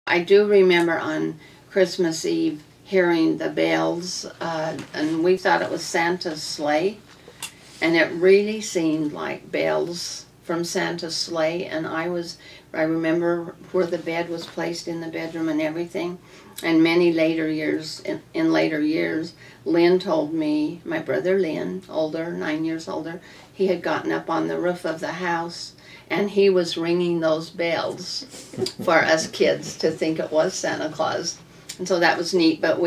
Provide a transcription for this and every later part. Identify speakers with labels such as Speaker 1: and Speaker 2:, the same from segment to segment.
Speaker 1: I do remember on Christmas Eve hearing the bells, and we thought it was Santa's sleigh, and it really seemed like bells from Santa's sleigh. And I remember where the bed was placed in the bedroom and everything. And many later years, in later years, Lynn told me, my brother Lynn, older, 9 years older, he had gotten up on the roof of the house and he was ringing those bells for us kids to think it was Santa Claus. And so that was neat. But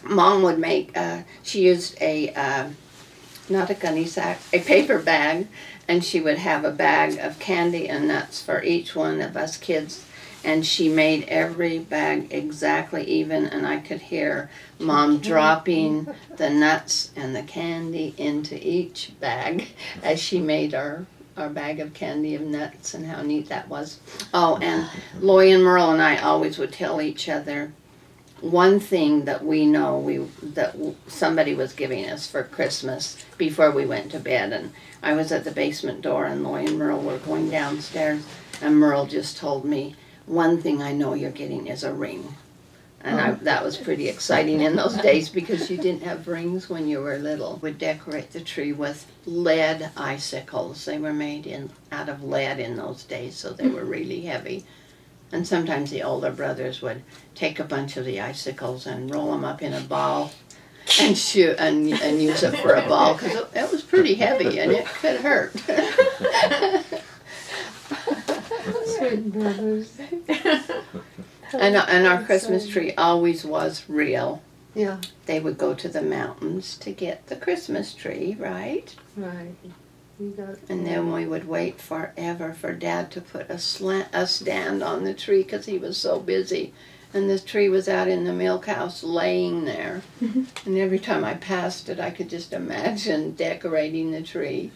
Speaker 1: Mom would make, she used not a gunny sack, a paper bag, and she would have a bag of candy and nuts for each one of us kids. And she made every bag exactly even, and I could hear Mom dropping the nuts and the candy into each bag as she made our bag of candy of nuts, and how neat that was. Oh, and Loy and Merle and I always would tell each other one thing that we know that somebody was giving us for Christmas before we went to bed. And I was at the basement door, and Loy and Merle were going downstairs, and Merle just told me, one thing I know you're getting is a ring. And that was pretty exciting in those days because you didn't have rings when you were little. We'd decorate the tree with lead icicles. They were made out of lead in those days, so they were really heavy. And sometimes the older brothers would take a bunch of the icicles and roll them up in a ball and shoot and use it for a ball, because it was pretty heavy and it could hurt.
Speaker 2: Sweet brothers.
Speaker 1: And our Christmas tree always was real.
Speaker 2: Yeah.
Speaker 1: They would go to the mountains to get the Christmas tree, right?
Speaker 2: Right. You got it.
Speaker 1: And then we would wait forever for Dad to put a stand on the tree because he was so busy. And the tree was out in the milk house laying there. And every time I passed it, I could just imagine decorating the tree.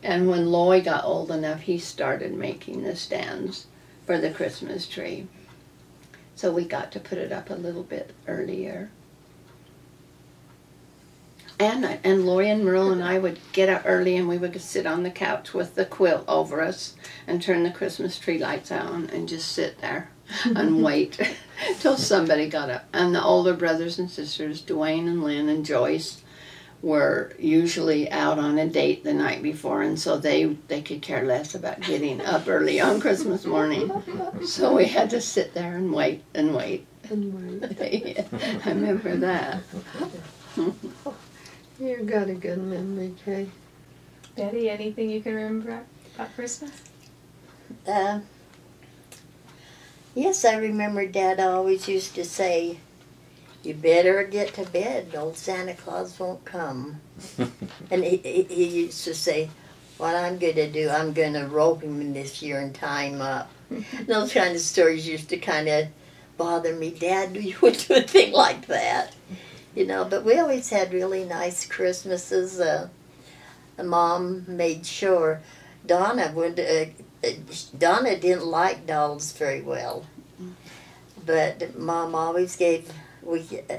Speaker 1: And when Loy got old enough, he started making the stands for the Christmas tree. So we got to put it up a little bit earlier. And Loy and Merle and I would get up early, and we would sit on the couch with the quilt over us and turn the Christmas tree lights on and just sit there and wait till somebody got up. And the older brothers and sisters, Dwayne and Lynn and Joyce, were usually out on a date the night before, and so they could care less about getting up early on Christmas morning. So we had to sit there and wait and wait.
Speaker 2: And wait.
Speaker 1: Yeah, I remember that.
Speaker 2: You got a good memory, Kay.
Speaker 3: Betty, anything you can remember about Christmas?
Speaker 4: Yes, I remember Dad always used to say, "You better get to bed, old Santa Claus won't come." And he used to say, "What I'm going to do, I'm going to rope him this year and tie him up." Those kind of stories used to kind of bother me. Dad, you would do a thing like that. You know, but we always had really nice Christmases. Mom made sure Donna didn't like dolls very well. But Mom always gave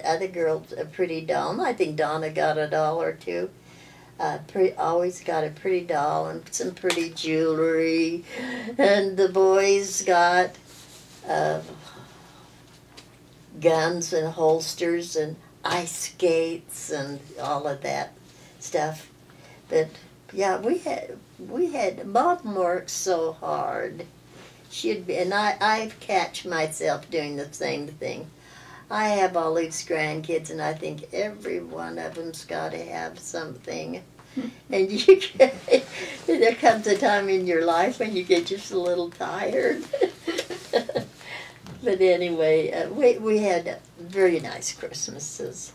Speaker 4: other girls a pretty doll. And I think Donna got a doll or two. Always got a pretty doll and some pretty jewelry. And the boys got guns and holsters and ice skates and all of that stuff. But yeah, we had Mom worked so hard. And I catch myself doing the same thing. I have all these grandkids, and I think every one of them's got to have something. And there comes a time in your life when you get just a little tired. But anyway, we had very nice Christmases.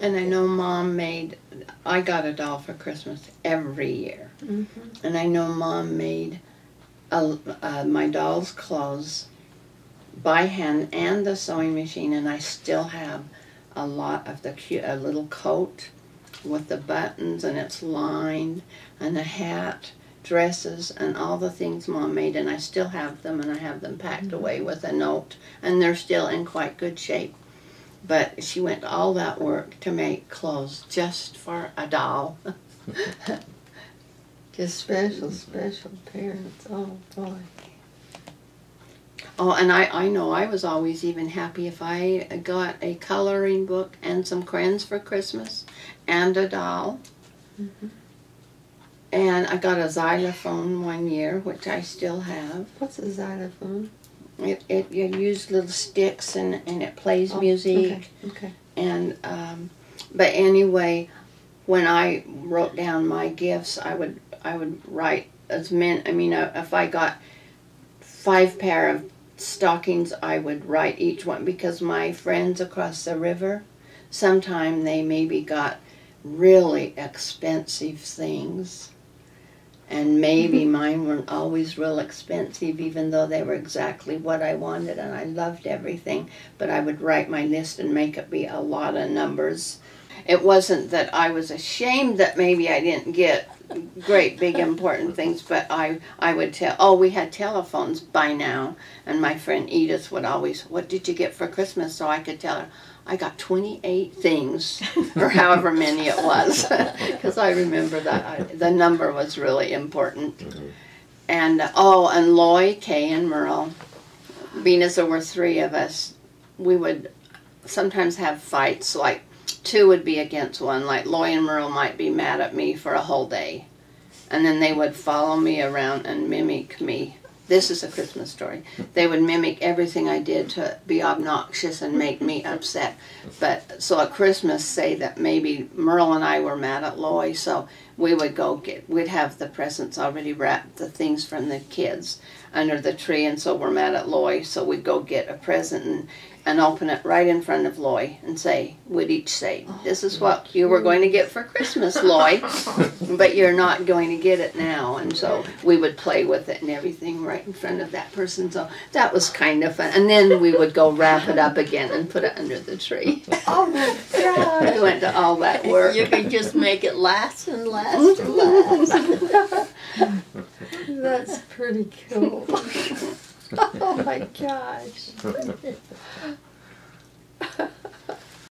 Speaker 1: And I know Mom I got a doll for Christmas every year. Mm-hmm. And I know Mom made my doll's clothes by hand and the sewing machine, and I still have a lot of a little coat with the buttons, and it's lined, and a hat, dresses, and all the things Mom made, and I still have them, and I have them packed away with a note, and they're still in quite good shape. But she went all that work to make clothes just for a doll.
Speaker 2: Just special parents. Oh boy.
Speaker 1: Oh, and I know I was always even happy if I got a coloring book and some crayons for Christmas and a doll.
Speaker 2: Mm-hmm.
Speaker 1: And I got a xylophone one year, which I still have.
Speaker 2: What's a xylophone?
Speaker 1: You use little sticks and it plays music.
Speaker 2: Okay.
Speaker 1: And but anyway, when I wrote down my gifts, I would write as many. I mean, if I got 5 pair of stockings, I would write each one, because my friends across the river, sometime they maybe got really expensive things, and maybe mine weren't always real expensive, even though they were exactly what I wanted, and I loved everything. But I would write my list and make it be a lot of numbers. It wasn't that I was ashamed that maybe I didn't get great big important things, but I would tell, oh, we had telephones by now, and my friend Edith would always, what did you get for Christmas? So I could tell her, I got 28 things, or however many it was, because I remember that the number was really important.
Speaker 5: Mm-hmm.
Speaker 1: And and Loy, Kaye, and Merle, being as there were 3 of us, we would sometimes have fights, like 2 would be against 1, like Loy and Merle might be mad at me for a whole day, and then they would follow me around and mimic me. This is a Christmas story. They would mimic everything I did to be obnoxious and make me upset. But so at Christmas, say that maybe Merle and I were mad at Loy, so we would we'd have the presents already wrapped, the things from the kids, under the tree, and so we're mad at Loy, so we'd go get a present and open it right in front of Loy and we'd each say, this is what you were going to get for Christmas, Loy, but you're not going to get it now. And so we would play with it and everything right in front of that person. So that was kind of fun. And then we would go wrap it up again and put it under the tree.
Speaker 2: Oh my gosh.
Speaker 1: We went to all that work.
Speaker 4: You could just make it last and last and last.
Speaker 2: That's pretty cool. Oh my gosh.